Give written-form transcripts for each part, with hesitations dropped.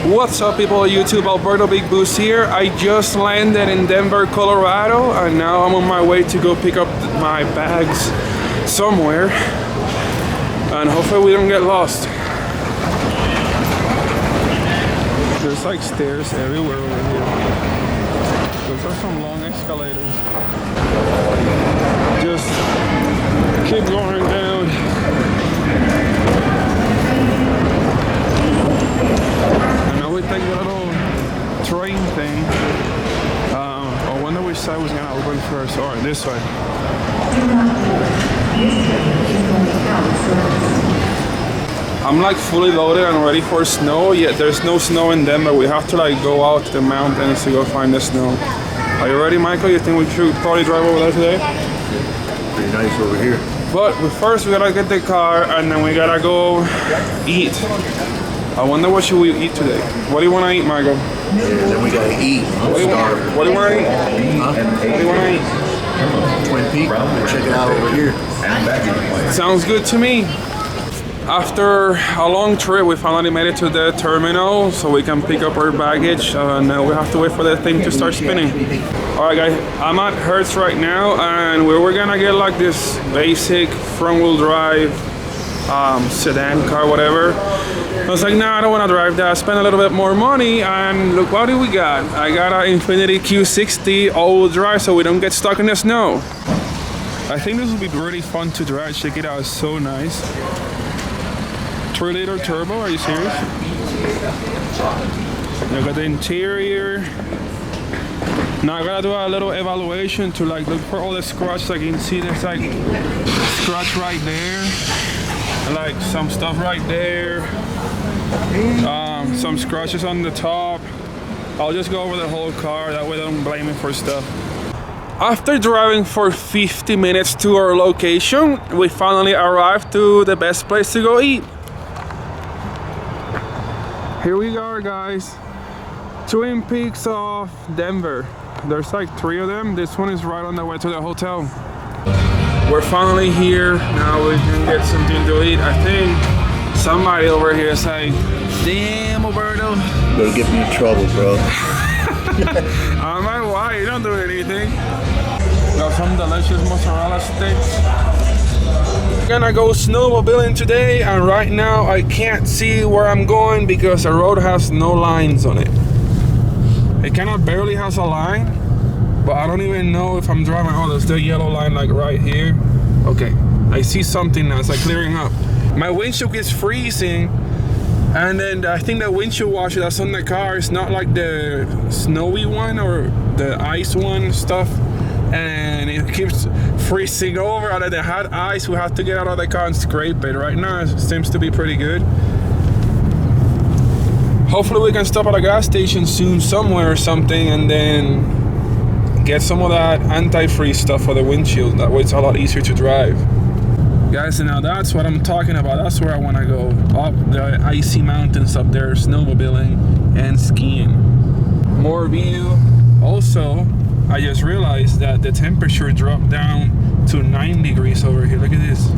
What's up, people of YouTube? Alberto Big Boost here. I just landed in Denver, Colorado, and now I'm on my way to go pick up my bags somewhere, and hopefully we don't get lost. There's like stairs everywhere over here. Those are some long escalators. Just keep going down. And now we take the little train thing. I wonder which side was gonna open first. Or this side. I'm like fully loaded and ready for snow, yet there's no snow in Denver. We have to like go out to the mountains to go find the snow. Are you ready, Michael? You think we should probably drive over there today? Pretty nice over here. But first we gotta get the car and then we gotta go eat. I wonder what should we eat today? What do you wanna eat, Michael? Yeah, then we gotta eat. I'm starving. What do you wanna eat? Huh? What do you wanna eat? Twin Peaks. We'll check it out over here. Sounds good to me. After a long trip, we finally made it to the terminal so we can pick up our baggage, and we have to wait for the thing to start spinning. Alright guys, I'm at Hertz right now, and we're gonna get like this basic front-wheel drive sedan car, whatever. I was like, nah, I don't want to drive that. I spent a little bit more money, and look, what do we got? I got an Infiniti Q60 all-wheel drive so we don't get stuck in the snow. I think this will be really fun to drive. Check it out, it's so nice. 3-liter turbo, are you serious? I got the interior. Now I gotta do a little evaluation to like look for all the scratches. Like you can see there's like scratch right there, and like some stuff right there, some scratches on the top. I'll just go over the whole car, that way I don't blame me for stuff. After driving for 50 minutes to our location, we finally arrived to the best place to go eat. Here we are, guys. Twin Peaks of Denver. There's like 3 of them. This one is right on the way to the hotel. We're finally here. Now we can get something to eat. I think somebody over here is like, damn, Alberto. You're gonna get me in trouble, bro. I'm like, why? You don't do anything. Got some delicious mozzarella sticks. We're gonna go snowmobiling today, and right now I can't see where I'm going because the road has no lines on it. It kind of barely has a line, but I don't even know if I'm driving. Oh, there's the yellow line like right here. Okay, I see something now. It's like clearing up. My windshield is freezing, and then I think the windshield washer that's on the car is not like the snowy one or the ice one stuff, and it keeps freezing over. Out of the hot ice, we have to get out of the car and scrape it. Right now it seems to be pretty good. Hopefully we can stop at a gas station soon somewhere or something, and then get some of that anti-freeze stuff for the windshield. That way it's a lot easier to drive. Guys, and now that's what I'm talking about. That's where I want to go. Up the icy mountains up there, snowmobiling and skiing. More view. Also, I just realized that the temperature dropped down to 9 degrees over here. Look at this.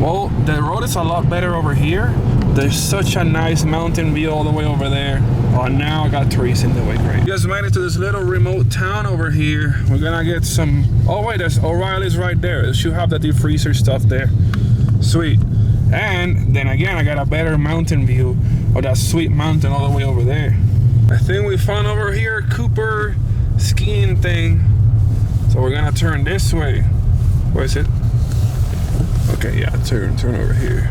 Well, the road is a lot better over here. There's such a nice mountain view all the way over there. Oh, now I got trees in the way. Great. We just made it to this little remote town over here. We're gonna get some. Oh wait, there's O'Reilly's right there. It should have the deep freezer stuff there. Sweet. And then again, I got a better mountain view of that sweet mountain all the way over there. I think we found over here Cooper skiing thing. So we're gonna turn this way. Where is it? Okay, yeah, turn over here.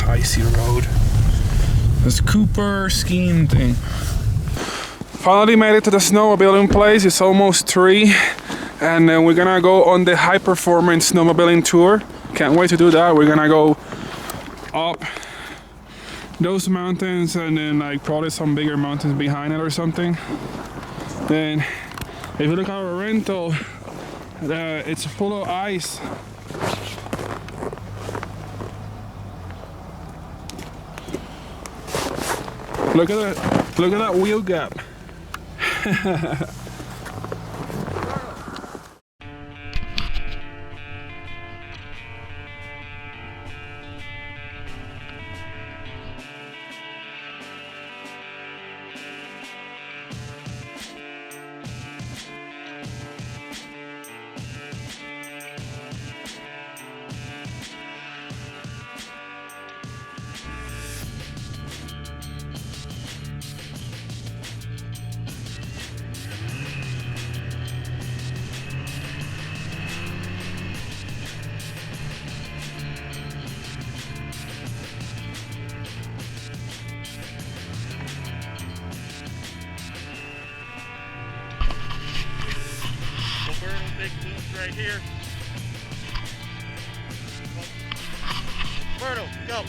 Icy road. This Cooper skiing thing. Finally made it to the snowmobiling place. It's almost 3, and then we're gonna go on the high performance snowmobiling tour. Can't wait to do that. We're gonna go up those mountains and then like probably some bigger mountains behind it or something. Then if you look at our rental, it's full of ice. Look at that wheel gap. big boost right here. Alberto, go.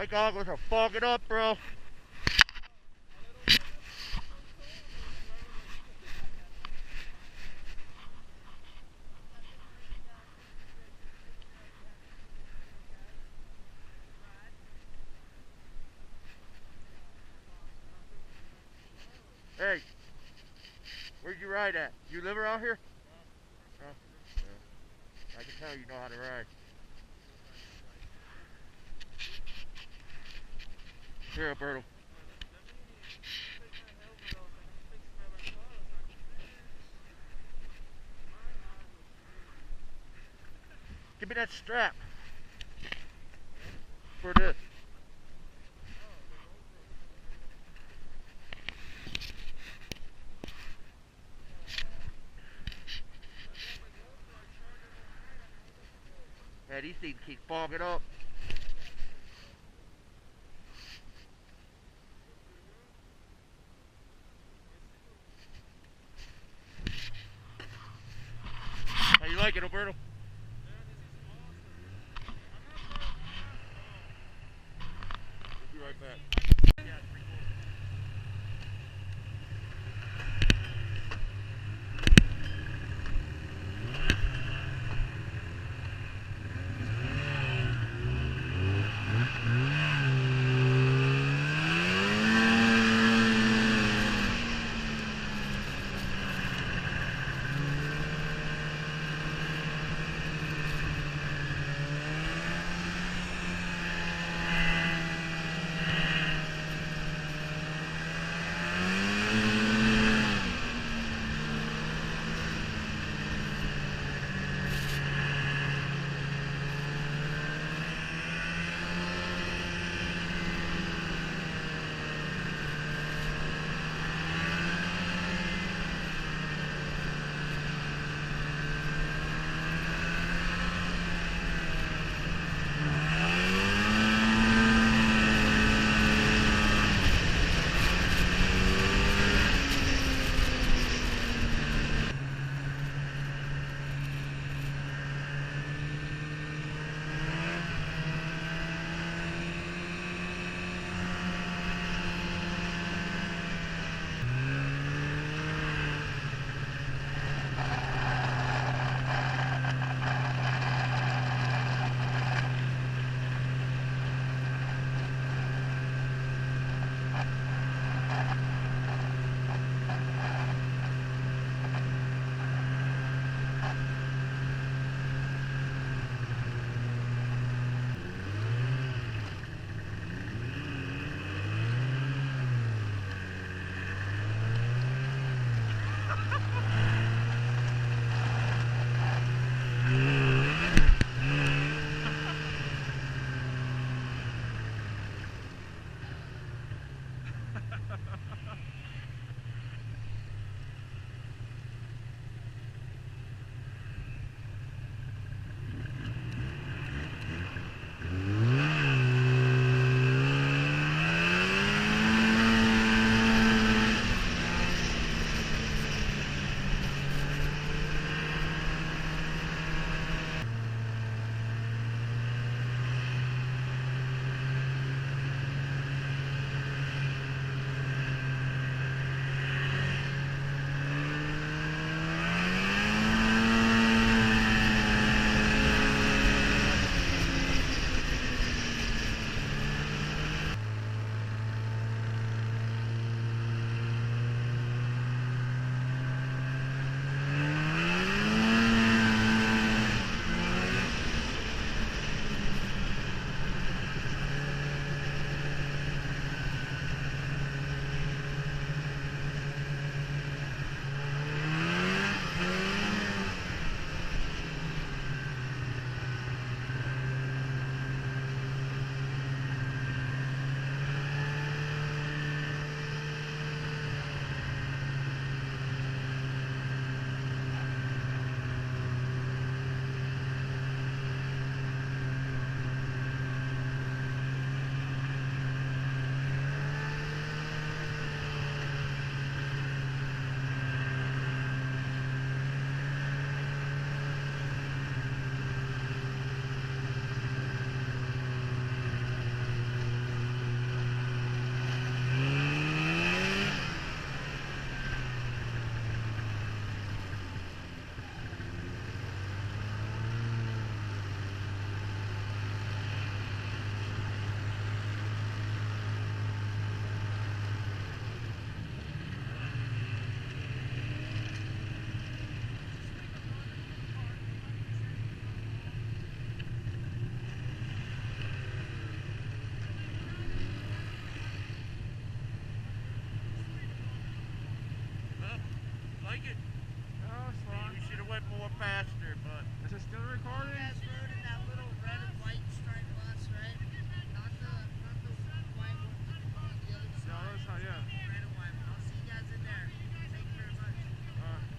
My goggles are fogging up, bro. Hey, where'd you ride at? You live around here? Oh, yeah. I can tell you know how to ride. Here, Alberto. Give me that strap. For this. Yeah, these things keep fogging up. How you like it, Alberto? We'll be right back.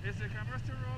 Is the camera still rolling?